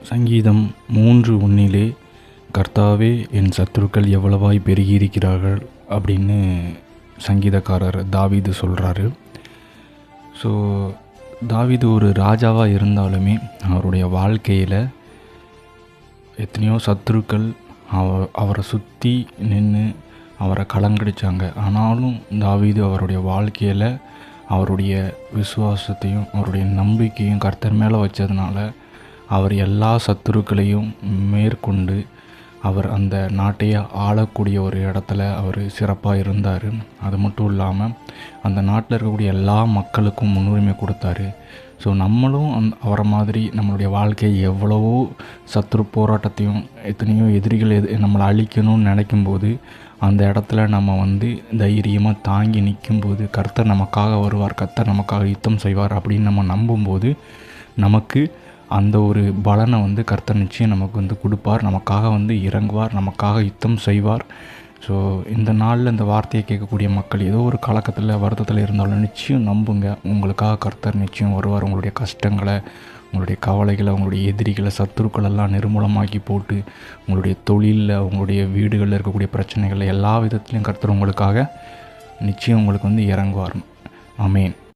சங்கீதம் 3:1 கர்த்தாவே என் சத்துருக்கள் எவ்வளவாய் பெருகியிருக்கிறார்கள் அப்படின்னு சங்கீதக்காரர் தாவீது சொல்கிறாரு. ஸோ தாவீது ஒரு ராஜாவாக இருந்தாலுமே அவருடைய வாழ்க்கையில் எத்தனையோ சத்துருக்கள் அவரை சுற்றி நின்று அவரை கலங்கடிச்சாங்க. ஆனாலும் தாவீது அவருடைய வாழ்க்கையில் அவருடைய விசுவாசத்தையும் அவருடைய நம்பிக்கையும் கர்த்தர் மேலே வச்சதுனால அவர் எல்லா சத்துருக்களையும் மேற்கொண்டு அவர் அந்த நாட்டையே ஆளக்கூடிய ஒரு இடத்துல அவர் சிறப்பாக இருந்தார். அது மட்டும் இல்லாமல் அந்த நாட்டில் இருக்கக்கூடிய எல்லா மக்களுக்கும் முன்னுரிமை கொடுத்தாரு. ஸோ நம்மளும் அவரை மாதிரி நம்மளுடைய வாழ்க்கையை எவ்வளவோ சத்துரு போராட்டத்தையும் எத்தனையோ எதிரிகள் நம்மளை அழிக்கணும்னு நினைக்கும்போது அந்த இடத்துல நம்ம தைரியமாக தாங்கி நிற்கும்போது கர்த்தர் நமக்காக வருவார், கர்த்தர் நமக்காக யுத்தம் செய்வார் அப்படின்னு நம்ம நம்பும்போது நமக்கு அந்த ஒரு பலனை கர்த்தர் நிச்சயம் நமக்கு கொடுப்பார், நமக்காக இறங்குவார், நமக்காக யுத்தம் செய்வார். ஸோ இந்த நாளில் இந்த வார்த்தையை கேட்கக்கூடிய மக்கள் ஏதோ ஒரு கலக்கத்தில் வருத்தத்தில் இருந்தாலும் நிச்சயம் நம்புங்க, உங்களுக்காக கர்த்தர் நிச்சயம் வருவார். உங்களுடைய கஷ்டங்களை, உங்களுடைய கவலைகளை, உங்களுடைய எதிரிகளை, சத்துருக்களெல்லாம் நிர்மூலமாக்கி போட்டு உங்களுடைய தொழிலில், உங்களுடைய வீடுகளில் இருக்கக்கூடிய பிரச்சனைகளை எல்லா விதத்துலையும் கர்த்தர் உங்களுக்காக நிச்சயம் உங்களுக்கு இறங்குவார். ஆமேன்.